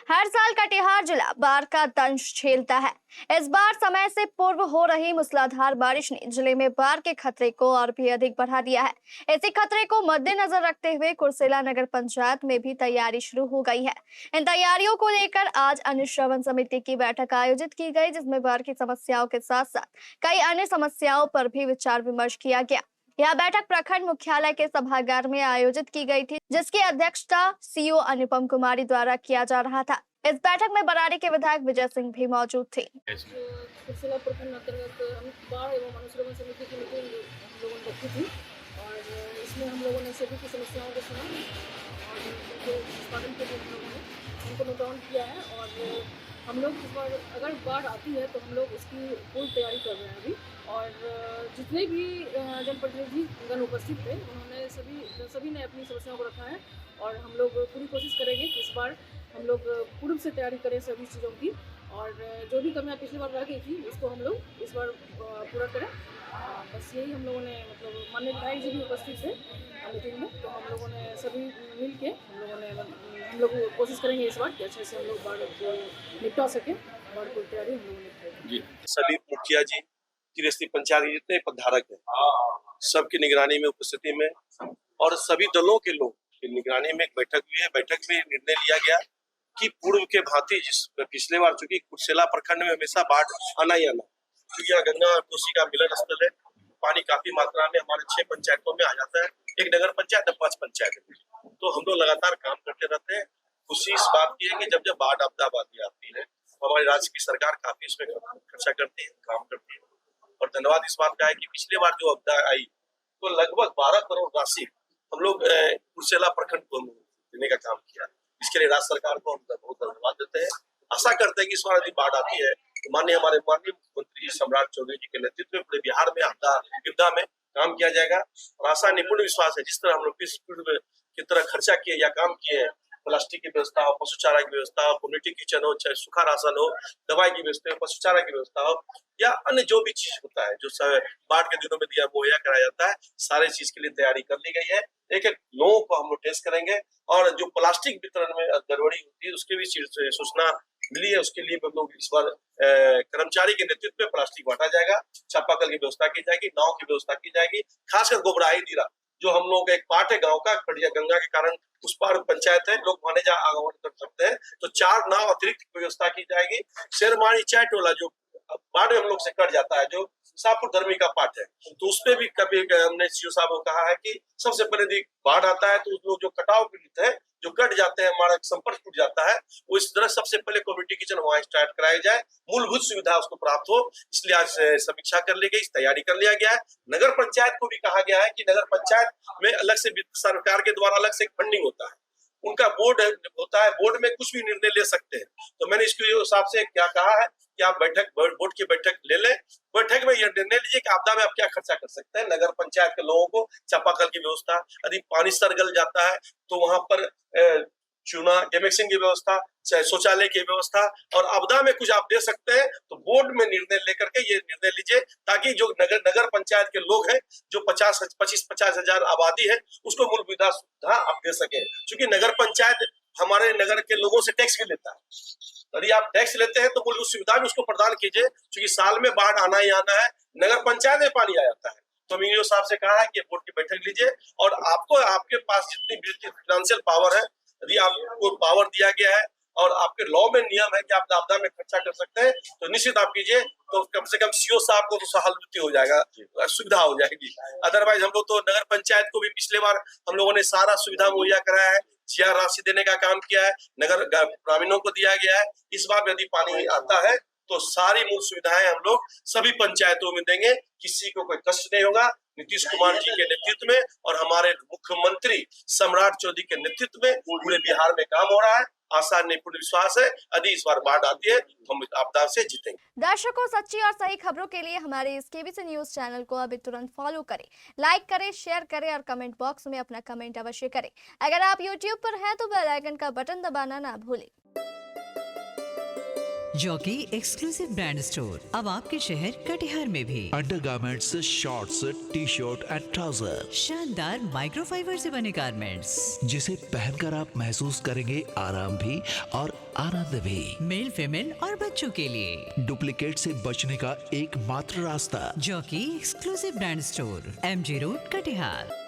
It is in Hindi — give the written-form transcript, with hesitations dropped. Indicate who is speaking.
Speaker 1: हर साल कटिहार जिला बाढ़ का दंश झेलता है। इस बार समय से पूर्व हो रही मूसलाधार बारिश ने जिले में बाढ़ के खतरे को और भी अधिक बढ़ा दिया है। इसी खतरे को मद्देनजर रखते हुए कुर्सेला नगर पंचायत में भी तैयारी शुरू हो गई है। इन तैयारियों को लेकर आज अनुश्रवण समिति की बैठक आयोजित की गई, जिसमें बाढ़ की समस्याओं के साथ साथ कई अन्य समस्याओं पर भी विचार विमर्श किया गया। यह बैठक प्रखंड मुख्यालय के सभागार में आयोजित की गई थी, जिसकी अध्यक्षता सीओ अनुपम कुमारी द्वारा किया जा रहा था। इस बैठक में बरारी के विधायक विजय सिंह भी मौजूद थे।
Speaker 2: कुर्सेला प्रखंड अंतर्गत हम बाढ़ एवं अनुश्रवण समिति की मीटिंग हम लोगों ने रखी थी और इसमें हम लोगों ने सभी की समस्याओं को सुना और उनके निष्पादन के लिए हम लोगों ने उनको नोट डाउन किया है। और हम लोग इस बार अगर बाढ़ आती है तो हम लोग उसकी पूरी तैयारी कर रहे हैं अभी। और जितने भी जनप्रतिनिधिगण उपस्थित थे उन्होंने सभी ने अपनी समस्याओं को रखा है और हम लोग पूरी कोशिश करेंगे कि इस बार हम लोग पूर्व से तैयारी करें सभी चीज़ों की। और जो भी कमियाँ पिछली बार रह गई थी उसको हम लोग इस बार पूरा करें। बस यही हम लोगों ने मतलब माननीय विधायक जी भी उपस्थित थे मीटिंग में, तो हम लोगों ने सभी मिल के हम लोग कोशिश करेंगे इस बार कि अच्छे से हम लोग बाढ़ को निपटा सकें। बाढ़ को तैयारी हम लोगों ने
Speaker 3: जी सभी मुखिया जी गृहस्थी पंचायत के जितने पदधारक हैं सबकी निगरानी में उपस्थिति में और सभी दलों के लोग की निगरानी में एक बैठक हुई है। बैठक में निर्णय लिया गया कि पूर्व के भांति जिस पिछले बार चूंकि कुर्सेला प्रखंड में हमेशा बाढ़ आना ही आना, क्योंकि यहाँ गंगा और कोसी का मिलन स्थल है, पानी काफी मात्रा में हमारे 6 पंचायतों में आ जाता है, एक नगर पंचायत 5 पंचायत में। तो हम लोग लगातार काम करते रहते हैं। खुशी इस बात की है कि जब बाढ़ आपदा आती है हमारी राज्य की सरकार काफी इसमें खर्चा करती है, काम करती है। और धन्यवाद इस बात का है कि पिछले बार जो आपदा आई तो लगभग 12 करोड़ राशि हम लोग कुर्सेला प्रखंड को देने का काम किया। इसके लिए राज्य सरकार को हम बहुत धन्यवाद देते हैं। आशा करते हैं कि इस बार यदि बाढ़ आती है तो माननीय मुख्यमंत्री सम्राट चौधरी जी के नेतृत्व में पूरे बिहार में आपदा में काम किया जाएगा। और आशा निपुण विश्वास है जिस तरह हम लोग की तरह खर्चा किए या काम किए हैं, प्लास्टिक की व्यवस्था हो, पशु चारा की व्यवस्था हो, कम्युनिटी किचन हो, चाहे सूखा राशन हो, दवाई की व्यवस्था हो, पशु चारा की व्यवस्था हो या अन्य जो भी चीज होता है जो बाढ़ के दिनों में दिया मुहैया कराया जाता है, सारे चीज के लिए तैयारी कर ली गई है। एक एक लोगों को हम लोग टेस्ट करेंगे और जो प्लास्टिक वितरण में गड़बड़ी होती है उसके भी सूचना मिली है। उसके लिए हम लोग इस बार कर्मचारी के नेतृत्व में प्लास्टिक बांटा जाएगा, चापाकल की व्यवस्था की जाएगी, नाव की व्यवस्था की जाएगी। खासकर गोबराही दीरा जो हम लोग एक पार्ट है गांव का, खड़िया गंगा के कारण उस पार पंचायत है, लोग वहां जा आगमन कर सकते हैं, तो 4 नाव अतिरिक्त व्यवस्था की जाएगी। शेरमानी चैट वाला जो बाढ़ हम लोग से कट जाता है, जो शाहपुर धर्मी का पार्ट है, तो उसपे भी कभी हमने सीओ साहब को कहा है कि सबसे पहले यदि बाढ़ आता है तो उस लोग जो कटाव पीड़ित है, जो कट जाते हैं, हमारा संपर्क टूट जाता है, वो इस तरह सबसे पहले कम्युनिटी किचन वहां स्टार्ट कराया जाए, मूलभूत सुविधा उसको प्राप्त हो। इसलिए आज समीक्षा कर ली गई, तैयारी कर लिया गया है। नगर पंचायत को भी कहा गया है कि नगर पंचायत में अलग से सरकार के द्वारा अलग से फंडिंग होता है, उनका बोर्ड होता है, बोर्ड में कुछ भी निर्णय ले सकते हैं। तो मैंने इसके हिसाब से क्या कहा है कि आप बोर्ड की बैठक ले लें, बैठक में यह निर्णय लीजिए कि आपदा में आप क्या खर्चा कर सकते हैं। नगर पंचायत के लोगों को चापाकल की व्यवस्था, यदि पानी स्तर गल जाता है तो वहां पर चूना गेमेक्सिंग की व्यवस्था, चाहे शौचालय की व्यवस्था, और आपदा में कुछ आप दे सकते हैं तो बोर्ड में निर्णय लेकर के ये निर्णय लीजिए, ताकि जो नगर पंचायत के लोग हैं जो 25-50 हजार आबादी है उसको मूल सुविधा आप दे सके। क्योंकि नगर पंचायत हमारे नगर के लोगों से टैक्स भी लेता है, यदि आप टैक्स लेते हैं तो मूल सुविधा भी उसको प्रदान कीजिए, क्योंकि साल में बाढ़ आना ही आना है, नगर पंचायत में पानी आ जाता है। तो मीडियो साहब से कहा है कि बोर्ड की बैठक लीजिए और आपको आपके पास जितनी फाइनेंशियल पावर है, यदि आपको पावर दिया गया है और आपके लॉ में नियम है कि आप आपदा में खर्चा कर सकते हैं तो निश्चित आप कीजिए, तो कम से कम सीओ साहब को तो सहानुभूति हो जाएगा, सुविधा हो जाएगी। अदरवाइज हम लोग तो नगर पंचायत को भी पिछले बार हम लोगों ने सारा सुविधा मुहैया कराया है, CR राशि देने का काम किया है, नगर ग्रामीणों को दिया गया है। इस बार यदि पानी आता है तो सारी मूल सुविधाएं हम लोग सभी पंचायतों में देंगे, किसी को कोई कष्ट नहीं होगा। नीतीश कुमार जी के नेतृत्व में और हमारे मुख्यमंत्री सम्राट चौधरी के नेतृत्व में पूरे बिहार में काम हो रहा है। आशा निपुण विश्वास है यदि इस बार बाढ़ आती है तो हम आपदा से जीतेंगे।
Speaker 1: दर्शकों, सच्ची और सही खबरों के लिए हमारे इस केबीसी न्यूज चैनल को अभी तुरंत फॉलो करें, लाइक करें, शेयर करें और कमेंट बॉक्स में अपना कमेंट अवश्य करें। अगर आप यूट्यूब पर हैं तो बेल आइकन का बटन दबाना ना भूलें।
Speaker 4: जॉकी एक्सक्लूसिव ब्रांड स्टोर अब आपके शहर कटिहार में भी।
Speaker 5: Undergarments, shorts, T-shirt and trouser,
Speaker 4: शानदार माइक्रोफाइबर से बने गारमेंट्स
Speaker 5: जिसे पहनकर आप महसूस करेंगे आराम भी और आनंद भी।
Speaker 4: मेल फीमेल और बच्चों के लिए
Speaker 5: डुप्लीकेट से बचने का एकमात्र रास्ता
Speaker 4: jockey exclusive brand store, MG road, Katihar.